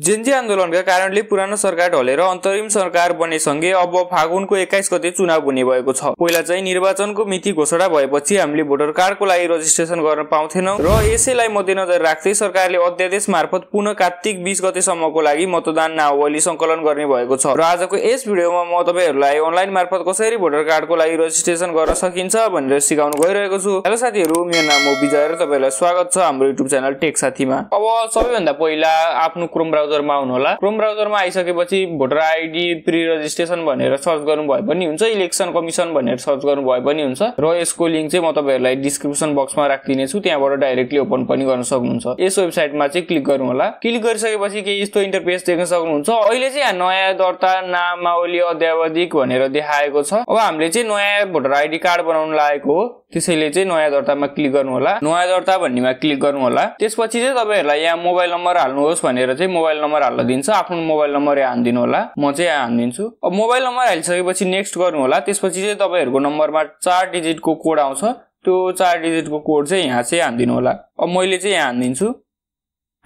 Gen Z आन्दोलनका कारणले पुरानो सरकार ढलेर अन्तरिम सरकार बनेसँगै अब फागुनको 21 गते चुनाव हुने भएको छ। पहिला चाहिँ निर्वाचनको मिति घोषणा भएपछि हामीले भोटर कार्डको लागि रजिस्ट्रेसन गर्न पाउँथेनौं र यसैलाई मध्यनजर राख्दै सरकारले अध्यादेश मार्फत पुनः कार्तिक 20 गतेसम्मको लागि मतदान नावली संकलन गर्ने भएको छ। र आजको यस भिडियोमा म तपाईहरुलाई अनलाइन मार्फत कसरी भोटर कार्डको लागि रजिस्ट्रेसन गर्न सकिन्छ भनेर सिकाउन गइरहेको छु। हेलो साथीहरु, मेरो नाम हो विजय र तपाईहरुलाई स्वागत छ हाम्रो युट्युब च्यानल टेक साथीमा। अब सबैभन्दा पहिला आफ्नो क्रोम ब्राउजरमा आउनु होला। क्रोम ब्राउजरमा आइसकेपछि भोटर आइडी प्री रजिस्ट्रेसन भनेर सर्च गर्नु भए पनि हुन्छ, इलेक्सन कमिसन भनेर सर्च गर्नु भए पनि हुन्छ र यसको लिंक चाहिँ म तपाईहरुलाई डिस्क्रिप्सन बक्समा राख्दिने छु, त्यहाँबाट डाइरेक्टली ओपन पनि गर्न सक्नुहुन्छ। यस वेबसाइटमा चाहिँ क्लिक गर्नु होला। क्लिक गरिसकेपछि के यस्तो इन्टरफेस देख्न सक्नुहुन्छ। अहिले चाहिँ यहाँ नयाँ दर्ता नामावली अद्यावधिक भनेर देखाएको छ। अब हामीले चाहिँ नयाँ भोटर आइडी कार्ड बनाउन लागेको हो, त्यसैले चाहिँ नयाँ दर्तामा क्लिक गर्नु होला। नयाँ दर्ता भन्नेमा क्लिक गर्नु होला। त्यसपछि चाहिँ तपाईहरुलाई यहाँ मोबाइल नम्बर हाल्नुहोस् भनेर चाहिँ मोबाइल नम्बर हाल्न दिन्छ। आफ्नो मोबाइल नम्बर यहाँ हाल्दिनु होला। म चाहिँ यहाँ हाल्दिन्छु। अब मोबाइल नम्बर हालिसकेपछि नेक्स्ट गर्नु होला। त्यसपछि चाहिँ तपाईहरुको नम्बरमा 4 डिजिटको कोड आउँछ। त्यो 4 डिजिटको कोड चाहिँ यहाँ चाहिँ हाल्दिनु होला। अब मैले चाहिँ यहाँ हाल्दिन्छु।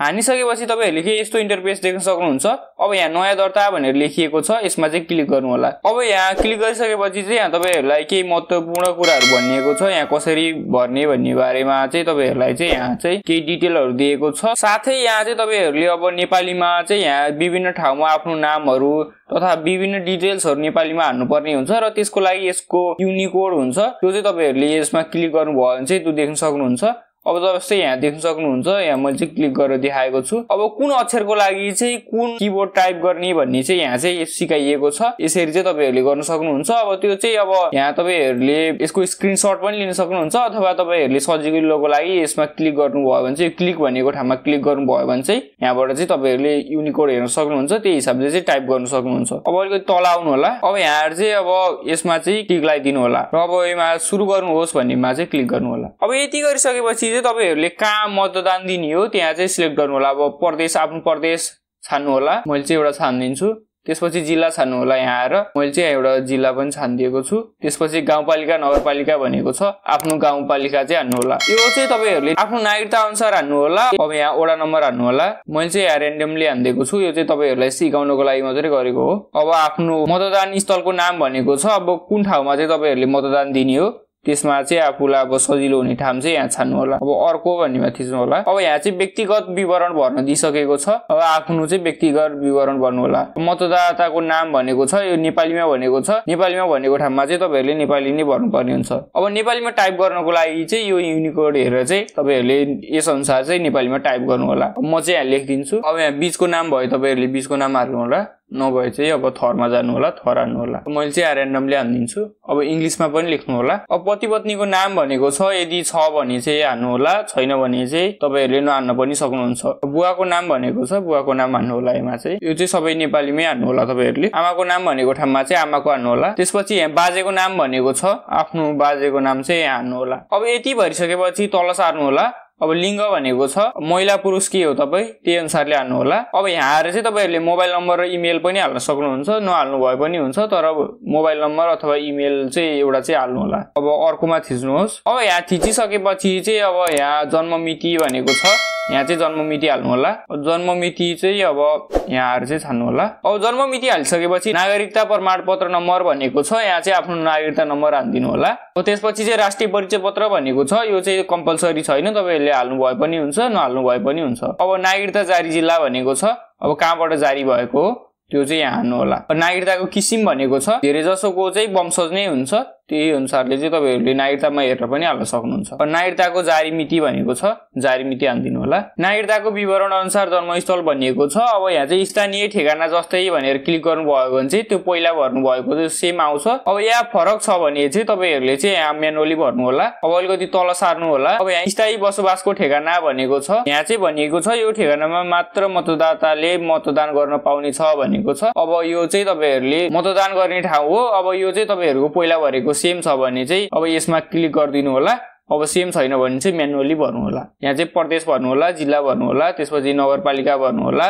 हानिसकेपछि तपाईहरुले के यस्तो इन्टरफेस देख्न सक्नुहुन्छ। अब यहाँ नयाँ दर्ता भनेर लेखिएको छ, यसमा चाहिँ क्लिक गर्नु होला। अब यहाँ क्लिक गरिसकेपछि चाहिँ यहाँ तपाईहरुलाई केही महत्त्वपूर्ण कुराहरु भनिएको छ। यहाँ कसरी भर्ने भन्ने बारेमा चाहिँ तपाईहरुलाई चाहिँ यहाँ चाहिँ केही डिटेलहरु दिएको छ। साथै यहाँ चाहिँ तपाईहरुले अब नेपालीमा चाहिँ यहाँ विभिन्न ठाउँमा आफ्नो नामहरु तथा विभिन्न डिटेल्सहरु नेपालीमा हाल्नुपर्ने हुन्छ र त्यसको लागि यसको युनिकोड हुन्छ। त्यो चाहिँ तपाईहरुले यसमा क्लिक गर्नुभयो भने चाहिँ त्यो देख्न सक्नुहुन्छ। अब जस्तै यहाँ देख्न सक्नुहुन्छ, यहाँ मैले चाहिँ क्लिक गरेर देखाएको छु। अब कुन अक्षरको लागि चाहिँ कुन किबोर्ड टाइप गर्ने भन्ने चाहिँ यहाँ चाहिँ सिकाइएको छ। यसरी चाहिँ तपाईहरुले गर्न सक्नुहुन्छ। अब त्यो चाहिँ अब यहाँ तपाईहरुले यसको स्क्रिनशट पनि लिन सक्नुहुन्छ अथवा तपाईहरुले सजिलोको लागि यसमा क्लिक गर्नुभयो भने चाहिँ क्लिक भनेको ठाउँमा क्लिक गर्नुभयो भने चाहिँ यहाँबाट चाहिँ तपाईहरुले युनिकोड हेर्न सक्नुहुन्छ। त्यही हिसाबले चाहिँ टाइप गर्न सक्नुहुन्छ। अब अलिकति तल आउनु होला। अब यहाँ चाहिँ अब यसमा चाहिँ टिक लगाइदिनु होला र अब यसमा सुरु गर्नुहोस् भन्नेमा चाहिँ क्लिक गर्नु होला। अब यति गरिसकेपछि तपाईहरुले कहाँ मतदान दिने हो त्यहाँ चाहिँ सिलेक्ट गर्नु होला। अब प्रदेश, आफ्नो प्रदेश छान्नु होला। मैले चाहिँ एउटा छान्दिन्छु। त्यसपछि जिल्ला छान्नु होला। यहाँ आएर मैले चाहिँ एउटा जिल्ला पनि छान्दिएको छु। त्यसपछि गाउँपालिका नगरपालिका भनेको छ, आफ्नो गाउँपालिका चाहिँ हान्नु होला। यो चाहिँ तपाईहरुले आफ्नो नागरिकता अनुसार हान्नु होला। अब यहाँ वडा नम्बर हान्नु होला। मैले चाहिँ यहाँ र्यान्डमली हान्दिएको छु। यो चाहिँ तपाईहरुलाई सिकाउनको लागि मात्रै गरेको हो। अब आफ्नो मतदान स्थलको नाम भनेको छ। अब कुन ठाउँमा चाहिँ तपाईहरुले मतदान दिने हो त्यसमा चाहिँ आफूलाई अब सजिलो हुने ठाउँ चाहिँ यहाँ छान्नु होला। अब अर्को भन्नेमा थिच्नु होला। अब यहाँ चाहिँ व्यक्तिगत विवरण भर्न दिइसकेको छ। अब आफ्नो चाहिँ व्यक्तिगत विवरण भर्नु होला। मतदाताको नाम भनेको छ, यो नेपालीमा भनेको छ। नेपालीमा भनेको ठाउँमा चाहिँ तपाईहरुले नेपाली नै भर्नुपर्ने हुन्छ। अब नेपालीमा टाइप गर्नको लागि चाहिँ यो युनिकोड हेरेर चाहिँ तपाईहरुले यस अनुसार चाहिँ नेपालीमा टाइप गर्नु होला। म चाहिँ यहाँ लेख्दिन्छु। अब यहाँ बीचको नाम भयो, तपाईहरुले बीचको नाम हाल्नु होला। नभए चाहिँ अब थरमा जानु होला, थर हाल्नु होला। मैले चाहिँ र्यान्डमली हाल्दिन्छु। अब इंग्लिशमा पनि लेख्नु होला। अब पति पत्नीको नाम भनेको छ, यदि छ भने चाहिँ हाल्नु होला, छैन भने चाहिँ तपाईहरुले नहाल्न पनि सक्नुहुन्छ। बुवाको नाम भनेको छ, बुवाको नाम हाल्नु होला। यसमा चाहिँ यो चाहिँ सबै नेपालीमै हाल्नु होला तपाईहरुले। आमाको नाम भनेको ठाउँमा चाहिँ आमाको हाल्नु होला। त्यसपछि यहाँ बाजेको नाम भनेको छ, आफ्नो बाजेको नाम चाहिँ यहाँ हाल्नु होला। अब यति भरिसकेपछि तल सार्नु होला। अब लिङ्ग भनेको छ, महिला पुरुष के हो तपाई त्यही अनुसारले हाल्नु होला। अब यहाँ आएर चाहिँ तपाईहरुले मोबाइल नम्बर र इमेल पनि हाल्न सक्नुहुन्छ, नहाल्नु भए पनि हुन्छ, तर मोबाइल नम्बर अथवा इमेल चाहिँ एउटा चाहिँ हाल्नु होला। अब अर्कोमा थिच्नुहोस्। अब यहाँ थिचिसकेपछि चाहिँ अब यहाँ जन्म मिति भनेको छ, यहाँ चाहिँ जन्म मिति हाल्नु होला। जन्म मिति चाहिँ अब यहाँ आएर चाहिँ छान्नु होला। अब जन्म मिति हालिसकेपछि नागरिकता प्रमाणपत्र नम्बर भनेको छ, यहाँ चाहिँ आफ्नो नागरिकता नम्बर हाल्दिनु होला। त्यसपछि चाहिँ राष्ट्रिय परिचय पत्र भनेको छ, यो चाहिँ कम्पलसरी छैन, तपाईहरुले हाल्नु भए पनि हुन्छ, नहाल्नु भए पनि हुन्छ। अब नागरिकता जारी जिल्ला भनेको छ, अब कहाँबाट जारी भएको हो त्यो चाहिँ यहाँ हाल्नु होला। नागरिकताको किसिम भनेको छ, धेरै जसोको चाहिँ वंशज नै हुन्छ, त्यही अनुसारले चाहिँ तपाईहरुले नागरिकतामा हेरेर पनि हाल्न सक्नुहुन्छ। नागरिकताको जारी मिति भनेको छ, जारी मिति हाल्दिनु होला। नागरिकताको विवरण अनुसार जन्मस्थल भनिएको छ। अब यहाँ चाहिँ स्थानीय ठेगाना जस्तै भनेर क्लिक गर्नुभयो भने चाहिँ त्यो पहिला भर्नु भएको चाहिँ सेम आउँछ। अब यहाँ फरक छ भने चाहिँ तपाईहरुले चाहिँ यहाँ म्यानुअली भर्नु होला। अब अलिकति तल सार्नु होला। अब यहाँ स्थायी बसोबासको ठेगाना भनेको छ, यहाँ चाहिँ भनिएको छ यो ठेगानामा मात्र मतदाताले मतदान गर्न पाउने छ भनेको छ। अब यो चाहिँ तपाईहरुले मतदान गर्ने ठाउँ हो। अब यो चाहिँ तपाईहरुको पहिला भरेको सेम छ भने चाहिँ अब यसमा क्लिक गरिदिनु होला। अब सेम छैन भने चाहिँ म्यानुअली भर्नु होला। यहाँ चाहिँ प्रदेश भर्नु होला, जिल्ला भर्नु होला, त्यसपछि नगरपालिका भर्नु होला,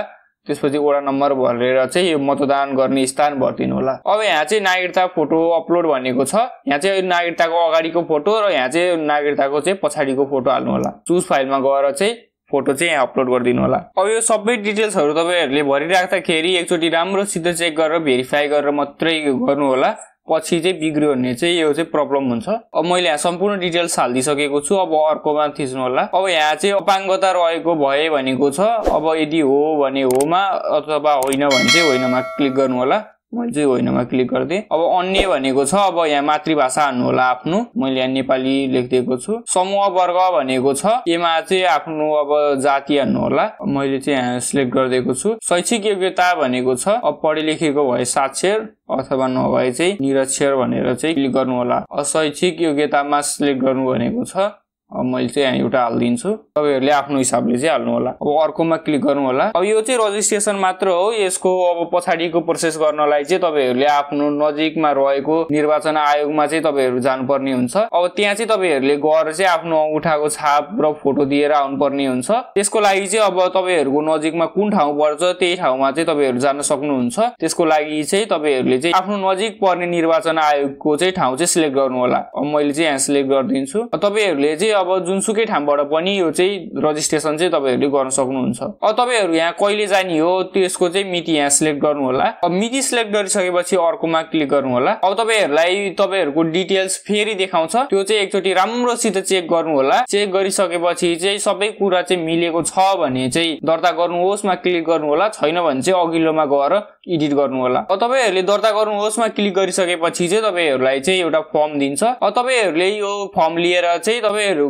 त्यसपछि वडा नम्बर भरेर चाहिँ यो मतदान गर्ने स्थान भर्दिनु होला। अब यहाँ चाहिँ नागरिकता फोटो अपलोड भनेको छ, यहाँ चाहिँ नागरिकताको अगाडिको फोटो र यहाँ चाहिँ नागरिकताको चाहिँ पछाडिको फोटो हाल्नु होला। चुज फाइलमा गएर चाहिँ फोटो चाहिँ यहाँ अपलोड गरिदिनु होला। अब यो सबै डिटेल्सहरु तपाईहरुले भरिराख्दाखेरि एकचोटी राम्रोसित चेक गरेर भेरिफाई गरेर मात्रै गर्नु होला, पछि चाहिँ बिग्रियो भने चाहिँ यो चाहिँ प्रब्लम हुन्छ। अब मैले यहाँ सम्पूर्ण डिटेल्स हाल्दिसकेको छु। अब अर्कोमा थिच्नु होला। अब यहाँ चाहिँ अपाङ्गता रहेको भए भनेको छ। अब यदि हो भने होमा, अथवा होइन भने चाहिँ होइनमा क्लिक गर्नु होला। मैले चाहिँ होइनमा क्लिक गर्दै। अब अन्य भनेको छ। अब यहाँ मातृभाषा हाल्नु होला आफ्नो। मैले यहाँ नेपाली लेखिदिएको छु। समूह वर्ग भनेको छ। यसमा चाहिँ आफ्नो अब जाति हाल्नु होला। मैले चाहिँ यहाँ सिलेक्ट गरिदिएको छु। शैक्षिक योग्यता भनेको छ। अब पढे लेखेको भए साक्षर अथवा नभए चाहिँ निरक्षर भनेर चाहिँ क्लिक गर्नु होला। शैक्षिक योग्यतामा सिलेक्ट गर्नु भनेको छ। अब मैले चाहिँ यहाँ एउटा हाल्दिन्छु। तपाईहरुले आफ्नो हिसाबले चाहिँ हाल्नु होला। अब अर्कोमा क्लिक गर्नु होला। अब यो चाहिँ रजिस्ट्रेसन मात्र हो। यसको अब पछाडीको प्रोसेस गर्नलाई चाहिँ तपाईहरुले आफ्नो नजिकमा रहेको निर्वाचन आयोगमा चाहिँ तपाईहरु जानुपर्ने हुन्छ। अब त्यहाँ चाहिँ तपाईहरुले गएर चाहिँ आफ्नो अंगूठाको छाप र फोटो दिएर आउनुपर्ने हुन्छ। त्यसको लागि चाहिँ अब तपाईहरुको नजिकमा कुन ठाउँ पर्छ त्यही ठाउँमा चाहिँ तपाईहरु जान सक्नुहुन्छ। त्यसको लागि चाहिँ तपाईहरुले चाहिँ आफ्नो नजिक पर्ने निर्वाचन आयोगको चाहिँ ठाउँ चाहिँ सिलेक्ट गर्नु होला। अब मैले चाहिँ यहाँ सिलेक्ट गर्दिन्छु। तपाईहरुले चाहिँ अब जुनसुकै ठाउँबाट पनि यो चाहिँ रजिस्ट्रेसन चाहिँ तपाईहरुले गर्न सक्नुहुन्छ। अब तपाईहरु यहाँ कहिले जाने हो त्यसको चाहिँ मिति यहाँ सिलेक्ट गर्नु होला। अब मिति सिलेक्ट गरिसकेपछि अर्कोमा क्लिक गर्नु होला। अब तपाईहरुलाई तपाईहरुको डिटेल्स फेरि देखाउँछ। त्यो चाहिँ एकचोटी राम्रोसित चेक गर्नु होला। चेक गरिसकेपछि चाहिँ सबै कुरा चाहिँ मिलेको छ भने चाहिँ दर्ता गर्नुहोस् मा क्लिक गर्नु होला। छैन भने चाहिँ अघिल्लोमा गएर एडिट गर्नु होला। अब तपाईहरुले दर्ता गर्नुहोस् मा क्लिक गरिसकेपछि चाहिँ तपाईहरुलाई चाहिँ एउटा फर्म दिन्छ। अब तपाईहरुले यो फर्म लिएर चाहिँ तपाईहरुको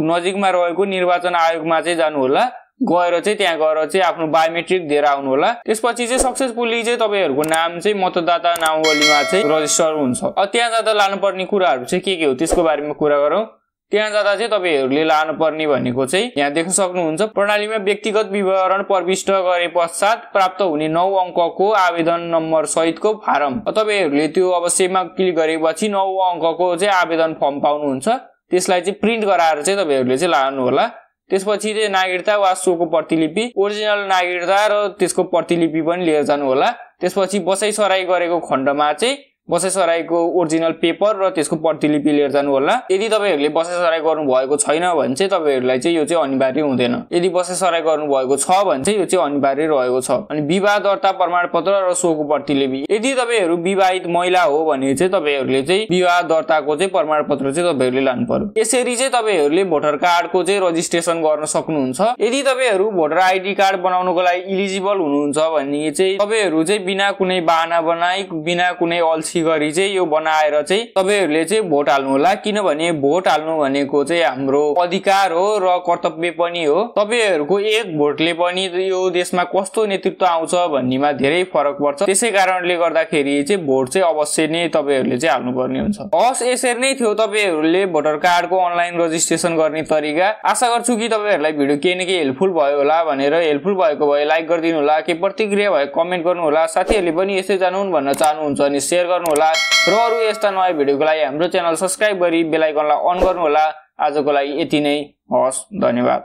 नजिकमा रहेको निर्वाचन आयोगमा चाहिँ जानु होला। गएर चाहिँ त्यहाँ गएर चाहिँ आफ्नो बायोमेट्रिक दिएर आउनु होला। त्यसपछि चाहिँ सक्सेसफुली चाहिँ तपाईहरुको नाम चाहिँ मतदाता नामावलीमा चाहिँ रजिस्टर हुन्छ। अब त्यहाँ जाँदा लानुपर्ने कुराहरु चाहिँ के हो त्यसको बारेमा कुरा गरौँ। त्यहाँ जाँदा चाहिँ तपाईहरुले लानुपर्ने भनेको चाहिँ यहाँ देख्न सक्नुहुन्छ। प्रणालीमा व्यक्तिगत विवरण प्रविष्ट गरे पश्चात प्राप्त हुने 9 अंकको आवेदन नम्बर सहितको फारम। तपाईहरुले त्यो अवश्यमा क्लिक गरेपछि 9 अंकको चाहिँ आवेदन फर्म पाउनुहुन्छ। त्यसलाई चाहिँ प्रिन्ट गराएर चाहिँ तपाईहरुले चाहिँ लानु होला। त्यसपछि चाहिँ नागरिकता वा सोको प्रतिलिपि, ओरिजिनल नागरिकता र त्यसको प्रतिलिपि पनि लिएर जानु होला। त्यसपछि बसाइसराई गरेको खण्डमा चाहिँ बसाइसराईको ओरिजिनल पेपर र त्यसको प्रतिलिपि लिएर जानु होला। यदि तपाईहरुले बसाइसराई गर्नु भएको छैन भने चाहिँ तपाईहरुलाई चाहिँ यो चाहिँ अनिवार्य हुँदैन। यदि बसाइसराई गर्नु भएको छ भने चाहिँ यो चाहिँ अनिवार्य रहेको छ। अनि विवाह दर्ता प्रमाणपत्र र सोको प्रतिलिपि। यदि तपाईहरु विवाहित महिला हो भने चाहिँ तपाईहरुले चाहिँ विवाह दर्ताको चाहिँ प्रमाणपत्र चाहिँ तपाईहरुले लानु पर्यो। यसरी चाहिँ तपाईहरुले भोटर कार्डको चाहिँ रजिस्ट्रेसन गर्न सक्नुहुन्छ। यदि तपाईहरु भोटर आइडी कार्ड बनाउनको लागि इलिजिबल हुनुहुन्छ भने चाहिँ तपाईहरु चाहिँ बिना कुनै बहाना बनाई, बिना कुनै अल्छी गरी चाहिँ यो बनाएर चाहिँ तपाईहरुले चाहिँ भोट हाल्नु होला। किनभने भोट हाल्नु भनेको चाहिँ हाम्रो अधिकार हो र कर्तव्य पनि हो। तपाईहरुको एक भोटले पनि यो देशमा कस्तो नेतृत्व आउँछ भन्नेमा धेरै फरक पर्छ। त्यसै कारणले गर्दाखेरि चाहिँ भोट चाहिँ अवश्य नै तपाईहरुले चाहिँ हाल्नुपर्ने हुन्छ। हस्, यसरी नै थियो तपाईहरुले भोटर कार्डको अनलाइन रजिस्ट्रेसन गर्ने तरिका। आशा गर्छु कि तपाईहरुलाई भिडियो केही न केही हेल्पफुल भयो होला भनेर। हेल्पफुल भएको भए लाइक गरिदिनु होला। के प्रतिक्रिया भए कमेन्ट गर्नु होला। साथीहरुले पनि यसै जानुन् भन्न चाहनुहुन्छ भने शेयर गर्नु होला र अरु यस्ता नयाँ भिडियोको लागि हाम्रो च्यानल सब्स्क्राइब गरी बेल आइकनलाई अन गर्नु होला। आजको लागि यति नै। हस्, धन्यवाद।